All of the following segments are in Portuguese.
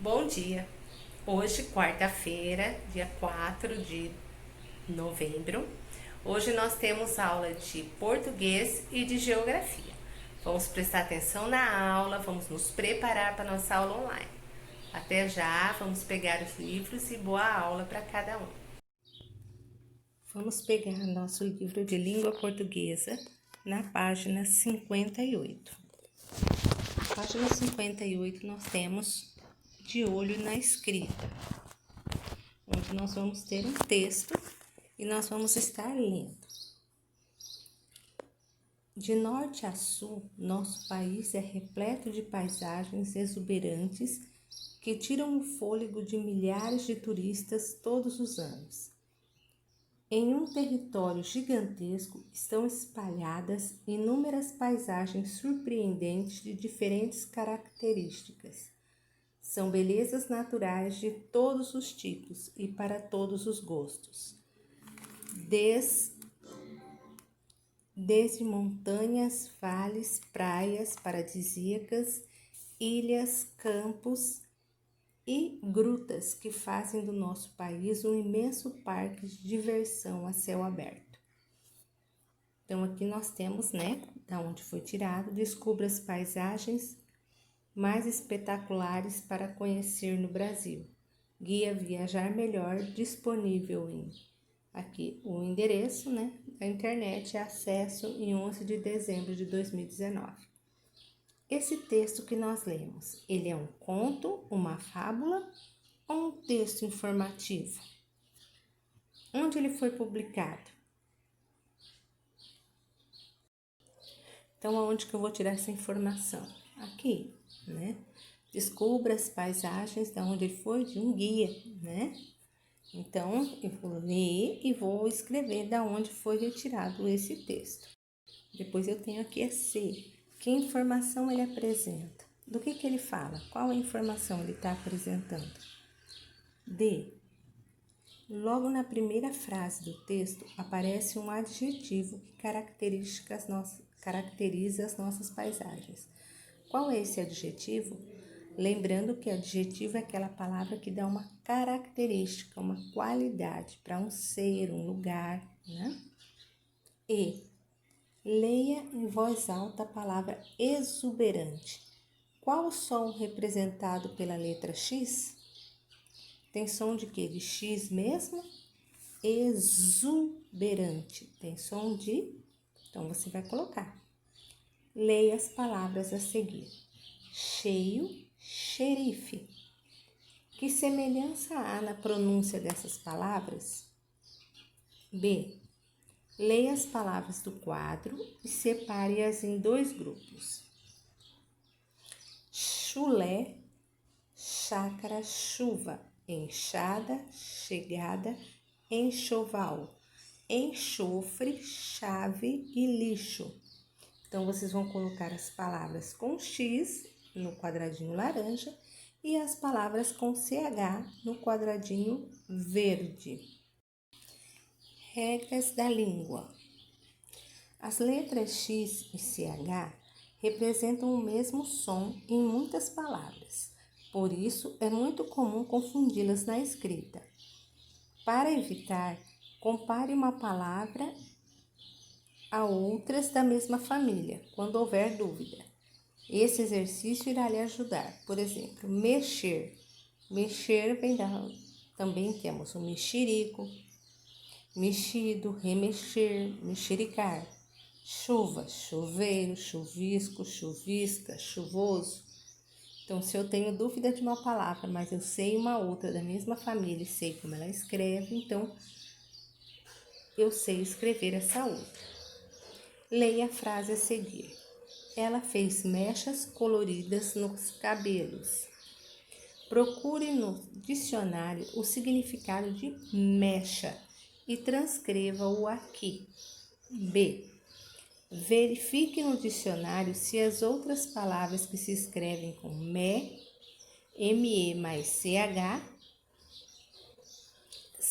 Bom dia! Hoje, quarta-feira, dia 4 de novembro, hoje nós temos aula de português e de geografia. Vamos prestar atenção na aula, vamos nos preparar para a nossa aula online. Até já, vamos pegar os livros e boa aula para cada um. Vamos pegar nosso livro de língua portuguesa na página 58. Na página 58 nós temos de olho na escrita, onde nós vamos ter um texto e nós vamos estar lendo. De norte a sul, nosso país é repleto de paisagens exuberantes que tiram o fôlego de milhares de turistas todos os anos. Em um território gigantesco estão espalhadas inúmeras paisagens surpreendentes de diferentes características. São belezas naturais de todos os tipos e para todos os gostos. Desde montanhas, vales, praias paradisíacas, ilhas, campos e grutas que fazem do nosso país um imenso parque de diversão a céu aberto. Então aqui nós temos, da onde foi tirado, descubra as paisagens mais espetaculares para conhecer no Brasil. Guia Viajar Melhor, disponível em aqui o endereço, da internet, acesso em 11 de dezembro de 2019. Esse texto que nós lemos, ele é um conto, uma fábula ou um texto informativo? Onde ele foi publicado? Então, aonde que eu vou tirar essa informação? Aqui, Descubra as paisagens da onde ele foi, de um guia, Então, eu vou ler e vou escrever da onde foi retirado esse texto. Depois eu tenho aqui a C. Que informação ele apresenta? Do que ele fala? Qual a informação ele está apresentando? D. Logo na primeira frase do texto, aparece um adjetivo que caracteriza as nossas paisagens. Qual é esse adjetivo? Lembrando que adjetivo é aquela palavra que dá uma característica, uma qualidade para um ser, um lugar, E. Leia em voz alta a palavra exuberante. Qual o som representado pela letra X? Tem som de quê? De X mesmo? Exuberante. Tem som de... Então, você vai colocar. Leia as palavras a seguir. Cheio, xerife. Que semelhança há na pronúncia dessas palavras? B. Leia as palavras do quadro e separe-as em dois grupos. Chulé, chácara, chuva, enxada, chegada, enxoval, enxofre, chave e lixo. Então, vocês vão colocar as palavras com X no quadradinho laranja e as palavras com CH no quadradinho verde. Regras da língua. As letras X e CH representam o mesmo som em muitas palavras, por isso é muito comum confundi-las na escrita. Para evitar, compare uma palavra a outras da mesma família, quando houver dúvida. Esse exercício irá lhe ajudar. Por exemplo, mexer. Mexer vem também temos o mexerico, mexido, remexer, mexericar. Chuva, chuveiro, chuvisco, chuvisca, chuvoso. Então, se eu tenho dúvida de uma palavra, mas eu sei uma outra da mesma família e sei como ela escreve, então eu sei escrever essa outra. Leia a frase a seguir. Ela fez mechas coloridas nos cabelos. Procure no dicionário o significado de mecha e transcreva-o aqui. B. Verifique no dicionário se as outras palavras que se escrevem com ME mais CH,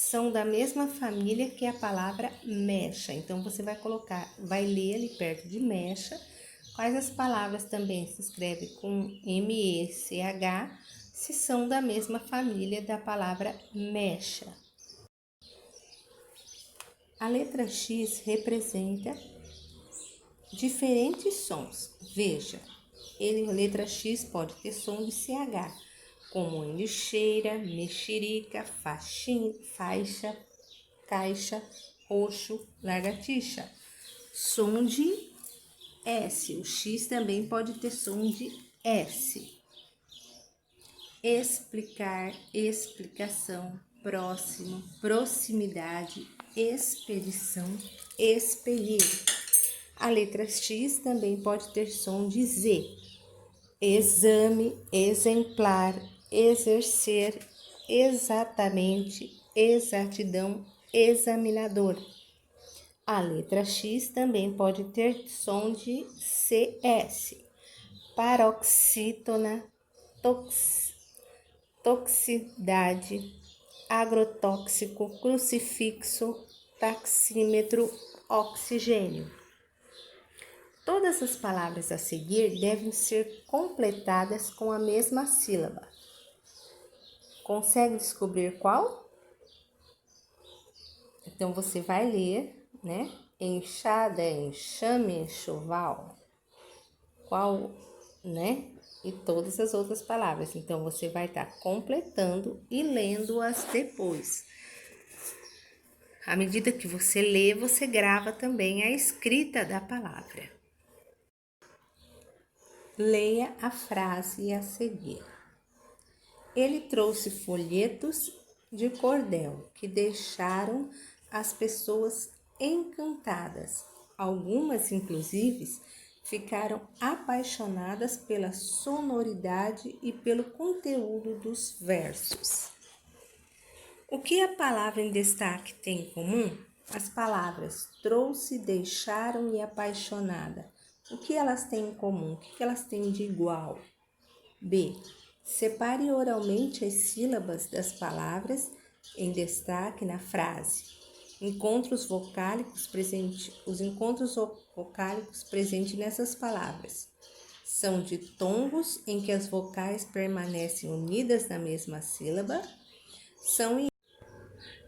são da mesma família que a palavra mecha. Então, você vai ler ali perto de mecha, quais as palavras também se escrevem com ME, CH, se são da mesma família da palavra mecha. A letra X representa diferentes sons. Veja, a letra X pode ter som de CH, como em lixeira, mexerica, faixa, caixa, roxo, lagartixa. Som de S. O X também pode ter som de S. Explicar, explicação, próximo, proximidade, expedição, expelir. A letra X também pode ter som de Z. Exame, exemplar, exercer, exatamente, exatidão, examinador. A letra X também pode ter som de CS. Paroxítona, toxicidade, agrotóxico, crucifixo, taxímetro, oxigênio. Todas as palavras a seguir devem ser completadas com a mesma sílaba. Consegue descobrir qual? Então, você vai ler, né? Enxada, enxame, enxoval. Qual, né? E todas as outras palavras. Então, você vai estar completando e lendo-as depois. À medida que você lê, você grava também a escrita da palavra. Leia a frase a seguir. Ele trouxe folhetos de cordel que deixaram as pessoas encantadas. Algumas, inclusive, ficaram apaixonadas pela sonoridade e pelo conteúdo dos versos. O que a palavra em destaque tem em comum? As palavras trouxe, deixaram e apaixonada. O que elas têm em comum? O que elas têm de igual? B. Separe oralmente as sílabas das palavras em destaque na frase. Os encontros vocálicos presentes nessas palavras são ditongos em que as vocais permanecem unidas na mesma sílaba.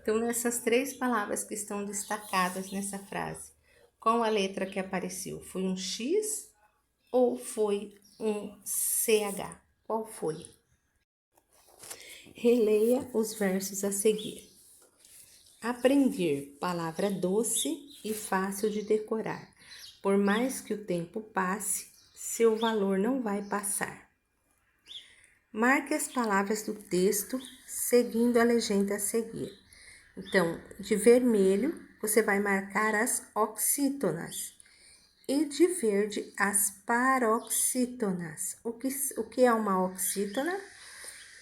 Então, nessas três palavras que estão destacadas nessa frase, qual a letra que apareceu? Foi um X ou foi um CH? Qual foi? Releia os versos a seguir. Aprender, palavra doce e fácil de decorar. Por mais que o tempo passe, seu valor não vai passar. Marque as palavras do texto seguindo a legenda a seguir. Então, de vermelho, você vai marcar as oxítonas. E de verde, as paroxítonas. O que é uma oxítona?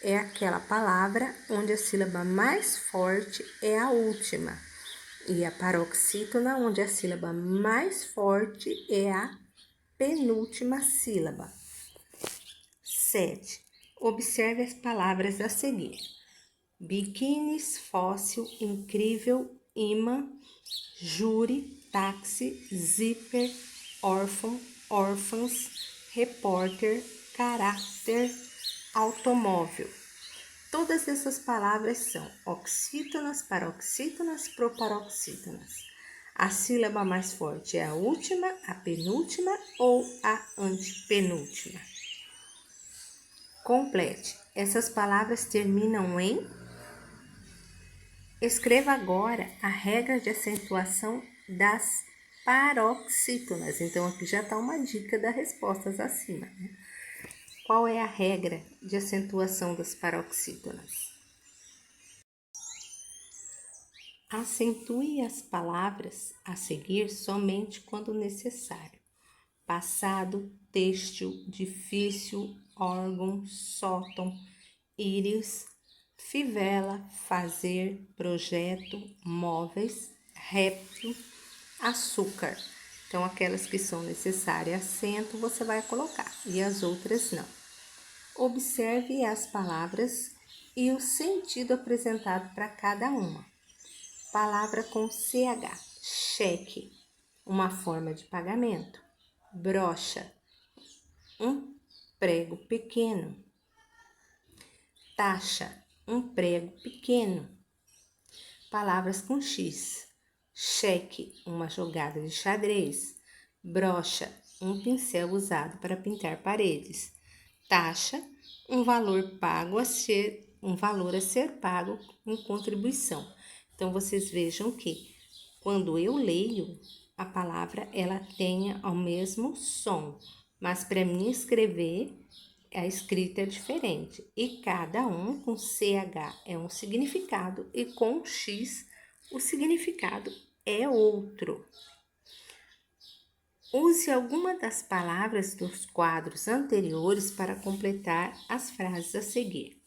É aquela palavra onde a sílaba mais forte é a última. E a paroxítona, onde a sílaba mais forte é a penúltima sílaba. 7. Observe as palavras a seguir. Biquínis, fóssil, incrível, imã, júri, táxi, zíper, órfão, órfãos, repórter, caráter, automóvel. Todas essas palavras são oxítonas, paroxítonas, proparoxítonas. A sílaba mais forte é a última, a penúltima ou a antepenúltima. Complete. Essas palavras terminam em... Escreva agora a regra de acentuação das paroxítonas. Então, aqui já está uma dica das respostas acima, né? Qual é a regra de acentuação das paroxítonas? Acentue as palavras a seguir somente quando necessário. Passado, têxtil, difícil, órgão, sótão, íris, fivela, fazer, projeto, móveis, réptil, açúcar. Então, aquelas que são necessárias acento você vai colocar e as outras não. Observe as palavras e o sentido apresentado para cada uma. Palavra com CH, cheque, uma forma de pagamento. Brocha, um prego pequeno. taxa, um prego pequeno. Palavras com X: cheque, uma jogada de xadrez. Brocha, um pincel usado para pintar paredes. Taxa, um valor a ser pago em contribuição. Então vocês vejam que quando eu leio a palavra, ela tem o mesmo som, mas para mim escrever a escrita é diferente. E cada um com CH é um significado e com X o significado é outro. Use alguma das palavras dos quadros anteriores para completar as frases a seguir.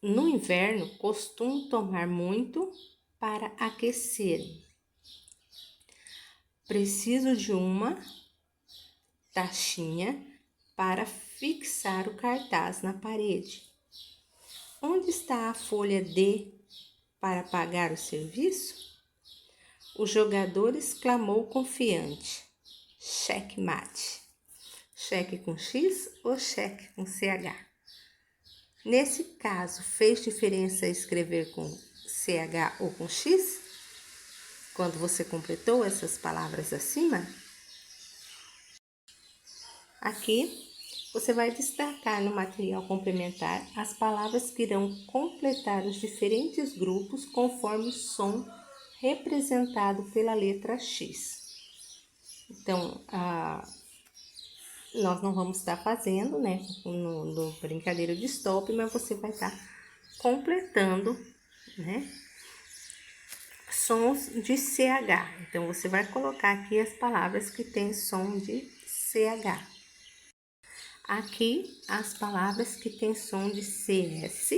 No inverno, costumo tomar muito para aquecer. Preciso de uma taxinha para fixar o cartaz na parede. Onde está a folha D para pagar o serviço? O jogador exclamou confiante. Checkmate. Cheque com X ou cheque com CH? Nesse caso, fez diferença escrever com CH ou com X? Quando você completou essas palavras acima? Aqui, você vai destacar no material complementar as palavras que irão completar os diferentes grupos conforme o som representado pela letra X. Então, nós não vamos estar fazendo, né, no brincadeira de stop, mas você vai estar completando, né, sons de CH. Então, você vai colocar aqui as palavras que têm som de CH. Aqui, as palavras que têm som de CS,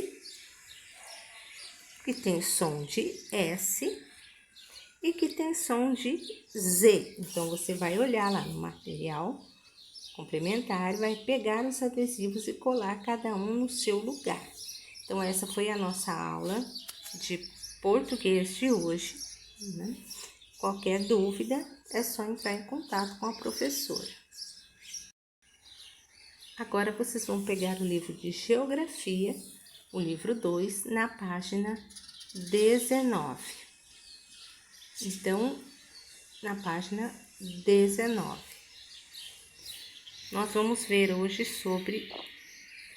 que tem som de S e que tem som de Z. Então, você vai olhar lá no material complementar, vai pegar os adesivos e colar cada um no seu lugar. Então, essa foi a nossa aula de português de hoje, né? Qualquer dúvida, é só entrar em contato com a professora. Agora, vocês vão pegar o livro de Geografia, o livro 2, na página 19. Então, na página 19, nós vamos ver hoje sobre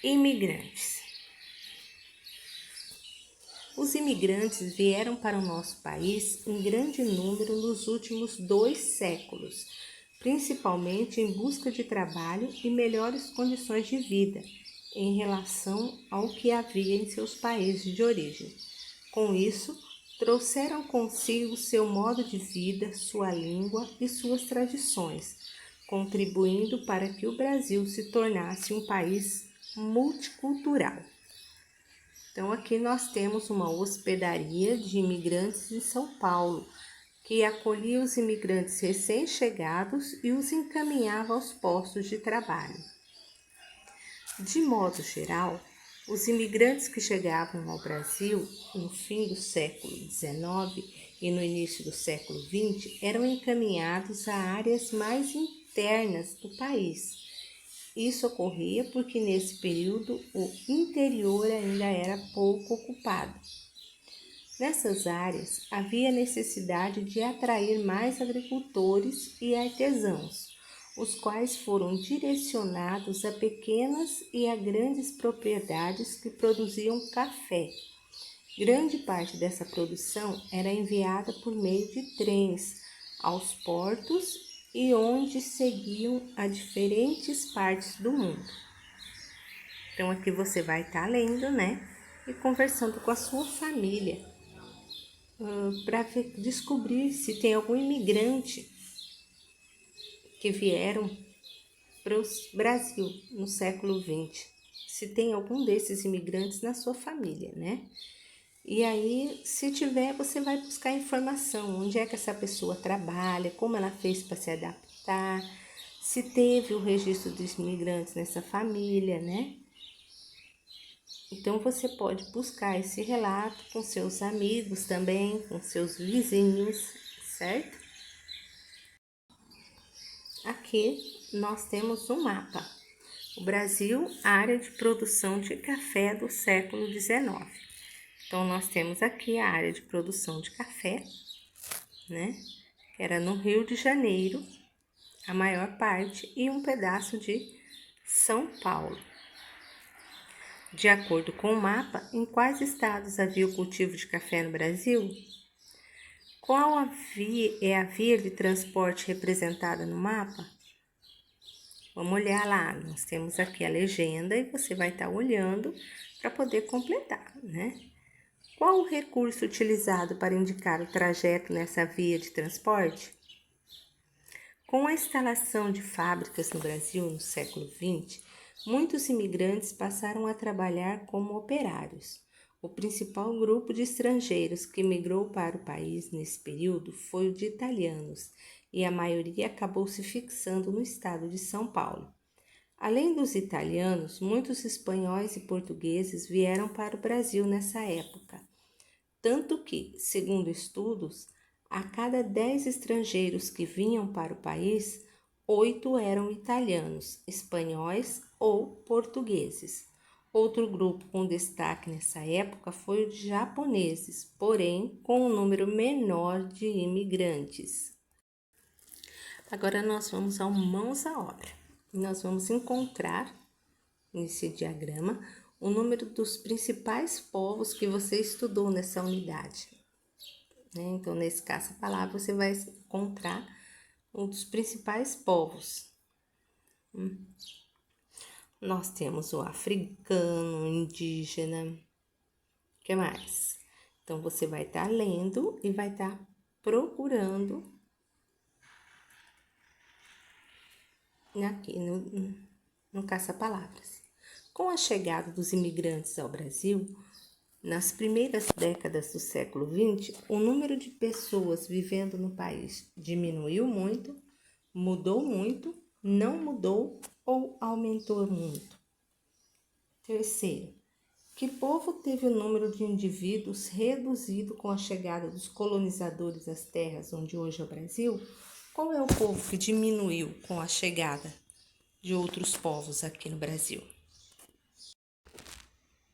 imigrantes. Os imigrantes vieram para o nosso país em grande número nos últimos 2 séculos, principalmente em busca de trabalho e melhores condições de vida em relação ao que havia em seus países de origem. Com isso, trouxeram consigo seu modo de vida, sua língua e suas tradições, contribuindo para que o Brasil se tornasse um país multicultural. Então, aqui nós temos uma hospedaria de imigrantes em São Paulo, que acolhia os imigrantes recém-chegados e os encaminhava aos postos de trabalho. De modo geral, os imigrantes que chegavam ao Brasil no fim do século XIX e no início do século XX eram encaminhados a áreas mais internas do país. Isso ocorria porque nesse período o interior ainda era pouco ocupado. Nessas áreas havia necessidade de atrair mais agricultores e artesãos, os quais foram direcionados a pequenas e a grandes propriedades que produziam café. Grande parte dessa produção era enviada por meio de trens aos portos e onde seguiam a diferentes partes do mundo. Então, aqui você vai estar lendo, né? E conversando com a sua família para descobrir se tem algum imigrante que vieram para o Brasil no século XX. Se tem algum desses imigrantes na sua família, né? E aí, se tiver, você vai buscar informação, onde é que essa pessoa trabalha, como ela fez para se adaptar, se teve o registro dos imigrantes nessa família, né? Então, você pode buscar esse relato com seus amigos também, com seus vizinhos, certo? Aqui nós temos um mapa. O Brasil, área de produção de café do século XIX. Então, nós temos aqui a área de produção de café, né? Era no Rio de Janeiro, a maior parte, e um pedaço de São Paulo. De acordo com o mapa, em quais estados havia o cultivo de café no Brasil? Qual é a via de transporte representada no mapa? Vamos olhar lá, nós temos aqui a legenda e você vai estar olhando para poder completar, né? Qual o recurso utilizado para indicar o trajeto nessa via de transporte? Com a instalação de fábricas no Brasil no século XX, muitos imigrantes passaram a trabalhar como operários. O principal grupo de estrangeiros que migrou para o país nesse período foi o de italianos, e a maioria acabou se fixando no estado de São Paulo. Além dos italianos, muitos espanhóis e portugueses vieram para o Brasil nessa época. Tanto que, segundo estudos, a cada 10 estrangeiros que vinham para o país, 8 eram italianos, espanhóis ou portugueses. Outro grupo com destaque nessa época foi o de japoneses, porém com um número menor de imigrantes. Agora nós vamos ao mãos à obra. Nós vamos encontrar nesse diagrama o número dos principais povos que você estudou nessa unidade. Então, nesse caça-palavra, você vai encontrar um dos principais povos. Nós temos o africano, o indígena, o que mais? Então, você vai estar lendo e vai estar procurando aqui no caça-palavras. Com a chegada dos imigrantes ao Brasil, nas primeiras décadas do século XX, o número de pessoas vivendo no país diminuiu muito, mudou muito, não mudou ou aumentou muito. Terceiro, que povo teve o número de indivíduos reduzido com a chegada dos colonizadores às terras onde hoje é o Brasil? Qual é o povo que diminuiu com a chegada de outros povos aqui no Brasil?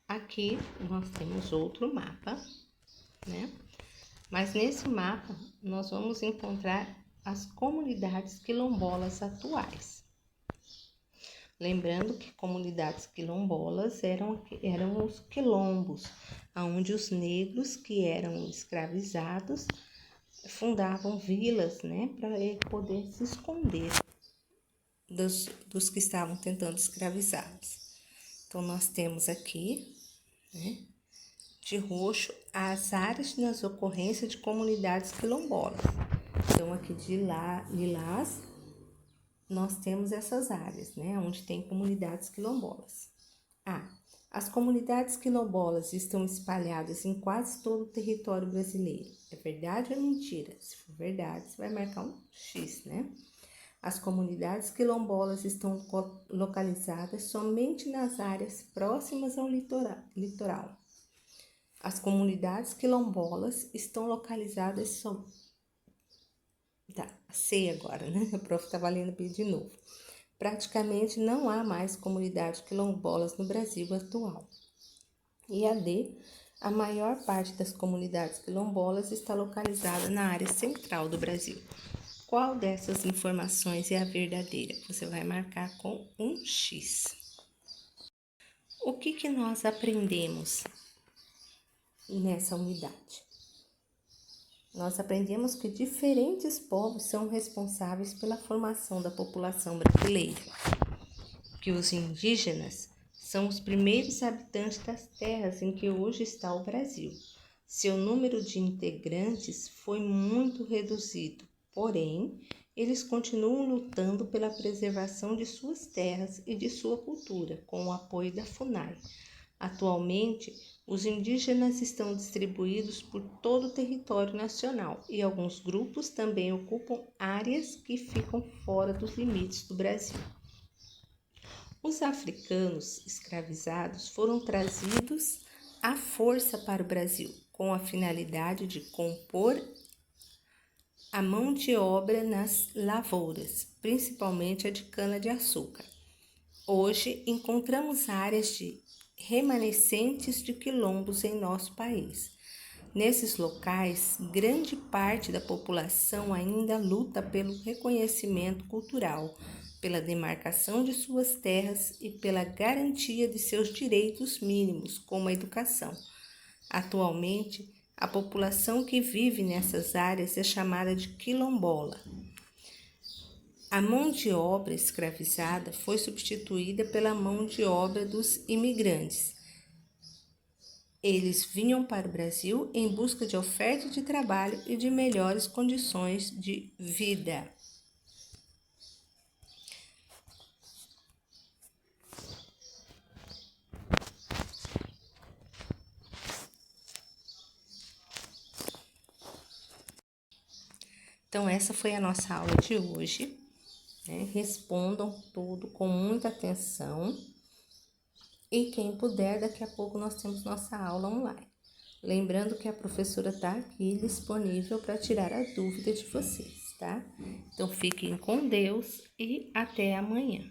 Aqui nós temos outro mapa, né? Mas nesse mapa nós vamos encontrar as comunidades quilombolas atuais. Lembrando que comunidades quilombolas eram os quilombos, onde os negros que eram escravizados fundavam vilas, né, para poder se esconder dos que estavam tentando escravizá-los. Então, nós temos aqui, né, de roxo, as áreas nas ocorrências de comunidades quilombolas. Então, aqui de lilás, nós temos essas áreas, né, onde tem comunidades quilombolas. As comunidades quilombolas estão espalhadas em quase todo o território brasileiro. É verdade ou mentira? Se for verdade, você vai marcar um X, né? As comunidades quilombolas estão localizadas somente nas áreas próximas ao litoral. As comunidades quilombolas estão localizadas sei agora, né? O prof estava lendo de novo. Praticamente não há mais comunidades quilombolas no Brasil atual. E a maior parte das comunidades quilombolas está localizada na área central do Brasil. Qual dessas informações é a verdadeira? Você vai marcar com um X. O que nós aprendemos nessa unidade? Nós aprendemos que diferentes povos são responsáveis pela formação da população brasileira, que os indígenas são os primeiros habitantes das terras em que hoje está o Brasil. Seu número de integrantes foi muito reduzido, porém, eles continuam lutando pela preservação de suas terras e de sua cultura, com o apoio da FUNAI. Atualmente, os indígenas estão distribuídos por todo o território nacional e alguns grupos também ocupam áreas que ficam fora dos limites do Brasil. Os africanos escravizados foram trazidos à força para o Brasil, com a finalidade de compor a mão de obra nas lavouras, principalmente a de cana-de-açúcar. Hoje encontramos áreas de remanescentes de quilombos em nosso país. Nesses locais, grande parte da população ainda luta pelo reconhecimento cultural, pela demarcação de suas terras e pela garantia de seus direitos mínimos, como a educação. Atualmente, a população que vive nessas áreas é chamada de quilombola. A mão de obra escravizada foi substituída pela mão de obra dos imigrantes. Eles vinham para o Brasil em busca de oferta de trabalho e de melhores condições de vida. Então, essa foi a nossa aula de hoje. Respondam tudo com muita atenção. E quem puder, daqui a pouco nós temos nossa aula online. Lembrando que a professora está aqui disponível para tirar a dúvida de vocês, tá? Então, fiquem com Deus e até amanhã.